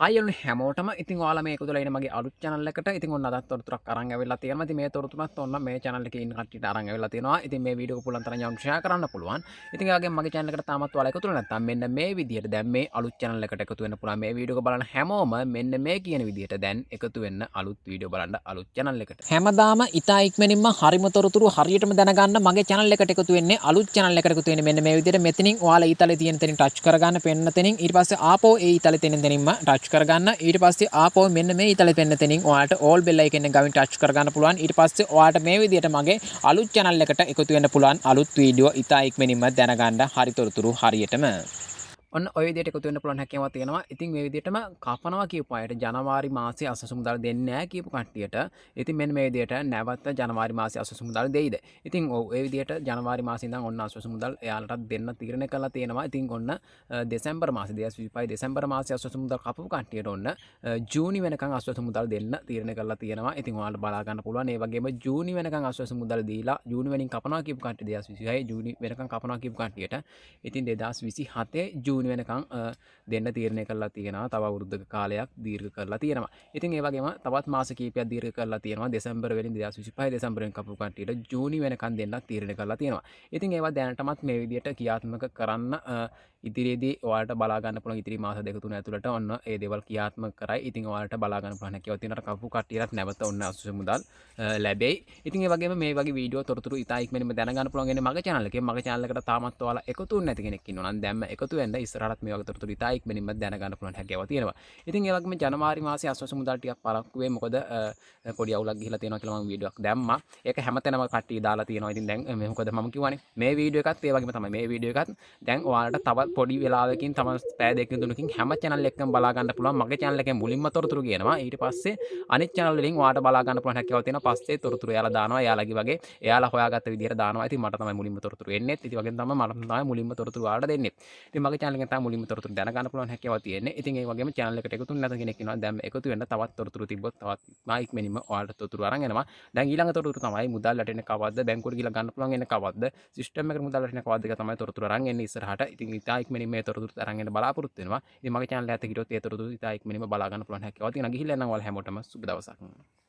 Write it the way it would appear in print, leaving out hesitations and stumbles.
අයලු හැමෝටම ඉතින් ඔයාලා මේ එකතු වෙලා ඉන්න මගේ අලුත් channel එකට ඉතින් ඔන්න අදත් තොරතුරක් අරන් ඇවිල්ලා තියෙනවා. ඉතින් මේ තොරතුරත් ඔන්න මේ channel එකේ ඉන්න කට්ටියට අරන් ඇවිල්ලා තියෙනවා. ඉතින් මේ වීඩියෝ එක පුළුවන් තරම් යන්න share කරන්න පුළුවන්. ඉතින් ඒ වගේම මගේ channel එකට තාමත් ඔයාලා එකතු වෙලා නැත්නම් මෙන්න මේ විදිහට දැන් මේ අලුත් channel එකට එකතු වෙන්න පුළුවන්. මේ වීඩියෝ එක බලන හැමෝම මෙන්න මේ කියන විදිහට දැන් එකතු වෙන්න අලුත් වීඩියෝ බලන්න අලුත් channel එකට. හැමදාම ඉතා ඉක්මනින්ම හරිම තොරතුරු හරියටම දැනගන්න මගේ channel එකට එකතු වෙන්නේ අලුත් channel එකට එකතු වෙන්නේ මෙන්න මේ විදිහට මෙතනින් ඔයාලා ඊතලේ තියෙන තැනින් ටච් කරගන්න පෙන්න තැනින් ඊට පස්සේ ආපහු ඒ ඊතලේ තියෙන තැනින්ම ටච් කරගන්න ඊට පස්සේ ආපහු මෙන්න මේ ඊතලේ පෙන්න තැනින් ඔයාලට all bell icon එක ගමින් ටච් කරගන්න පුළුවන් ඊට පස්සේ ඔයාලට මේ විදිහට මගේ අලුත් channel එකට එකතු වෙන්න පුළුවන් අලුත් වීඩියෝ ඉතා ඉක්මනින්ම දැනගන්න හරි තොරතුරු හරියටම ඔන්න ඔය විදිහට එකතු වෙන්න පුළුවන් හැකියාවක් තියෙනවා. ඉතින් මේ විදිහටම කපනවා කියපු අයට ජනවාරි මාසයේ අසසු මුදල් දෙන්නේ නැහැ කියපු කට්ටියට ඉතින් මෙන්න මේ විදිහට නැවත ජනවාරි මාසයේ අසසු මුදල් දෙයිද? ඉතින් ඔව් ඒ විදිහට ජනවාරි මාසයේ ඉඳන් ඔන්න අසසු මුදල් එයාලට දෙන්න තීරණය කරලා තියෙනවා. ඉතින් ඔන්න දෙසැම්බර් මාසේ 2025 දෙසැම්බර් මාසයේ අසසු මුදල් කපපු කට්ටියට ඔන්න ජූනි වෙනකන් අසසු මුදල් දෙන්න තීරණය කරලා තියෙනවා. ඉතින් ඔයාලට බලා ගන්න පුළුවන්. ඒ වගේම ජූනි වෙනකන් අසසු මුදල් දීලා ජූනි වෙනින් කපනවා කියපු කට්ටිය 2026 ජූනි වෙනකන් කපනවා කියපු කට්ටියට ඉතින් 2027 ජූනි වෙනකන් දෙන්න තීරණය කරලා තියෙනවා. තව අවුරුද්දක කාලයක් දීර්ඝ කරලා තියෙනවා. ඉතින් ඒ වගේම තවත් මාස කිහිපයක් දීර්ඝ කරලා තියෙනවා. දෙසැම්බර් වෙනින් 2025 දෙසැම්බරෙන් කපපු කට්ටියට ජූනි වෙනකන් දෙන්න තීරණය කරලා තියෙනවා. ඉතින් ඒවා දැනටමත් මේ විදිහට ක්‍රියාත්මක කරන්න ඉදිරියේදී ඔයාලට බලා ගන්න පුළුවන් ඉතිරි මාස දෙක තුන ඇතුළත ඔන්න ඒ දේවල් ක්‍රියාත්මක කරයි. ඉතින් ඔයාලට බලා ගන්න පුළුවන් හැකියාව තියෙනවා. කපපු කට්ටියට නැවත ඔන්න අසුසු මුදල් ලැබෙයි. ඉතින් ඒ වගේම මේ වගේ වීඩියෝ තොරතුරු ඉතා ඉක්මනින්ම දැනගන්න පුළුවන් ඉන්නේ මගේ channel එකේ. මගේ channel එකට තාමත් ඔයාලා එකතු වෙන්නේ නැති කෙනෙක් ඉන්නවා නම් දැන්ම එකතු වෙන්න ඉස්සරහට මේ වගේ තොරතුරු ඉතා ඉක්මනින්ම දැනගන්න පුළුවන් හැකියාව තියෙනවා. ඉතින් ඒ වගේම ජනවාරි මාසයේ අසවස් මුදල් ටිකක් පරක්කු වෙයි. මොකද පොඩි අවුලක් ගිහිලා තියෙනවා කියලා මම වීඩියෝ එකක් දැම්මා. ඒක හැමතැනම කට්ටිය දාලා තියෙනවා. ඉතින් දැන් මොකද මම කියවනේ මේ වීඩියෝ එකත් ඒ වගේම තමයි මේ වීඩියෝ එකත් දැන් ඔයාලට තව පොඩි වෙලාවකින් තම පැය දෙකකින් තුනකින් හැම channel එකකම බලා ගන්න පුළුවන්. මගේ channel එකෙන් මුලින්ම තොරතුරු කියනවා. ඊට පස්සේ අනිත් channel වලින් ඔයාලට බලා ගන්න පුළුවන් හැකියාව තියෙනවා. පස්සේ තොරතුරු එයාලා දානවා. එයාලගේ වගේ එයාලා හොයාගත්ත විදිහට දානවා. ඉතින් මට තමයි මුලින්ම තොරතුරු එන්නේ. ඉතින් වගේ තමයි මට තමයි මුලින්ම තොරතුරු ඔයාලට දෙන්නේ. ඉතින් මගේ channel එකෙන් තමයි මුලින්ම තොරතුරු දැනගන්න පුළුවන් හැකියාව තියෙන්නේ. ඉතින් ඒ වගේම channel එකට එකතු නැත කෙනෙක් ඉන්නවා. දැන් එකතු වෙන්න තවත් තොරතුරු තිබ්බොත් තවත් ඉක්මනින්ම ඔයාලට තොරතුරු අරන් එනවා. දැන් ඊළඟ තොරතුරු තමයි මුදල් වැටෙන්නේ කවද්ද, බැංකුවට ගිහලා ගන්න පුළුවන් එන්නේ කවද්ද, සිස්ටම් එකට මුදල් වැටෙන්නේ කවද්ද එක තමයි තොරතුරු අරන් එන්නේ ඉස්සරහට. ඉතින් ඉතා ඉක්මනින් මේ තොරතුරු අරන් එන්න බලාපොරොත්තු වෙනවා. ඉතින් මගේ channel එක ඇත හිටියොත් ඒ තොරතුරු ඉතා ඉක්මනින්ම බලා ගන්න පුළුවන් හැකියාව තියෙනවා. ගිහිල්ලා එනවා ඔයාලා හැමෝටම සුබ දවසක්.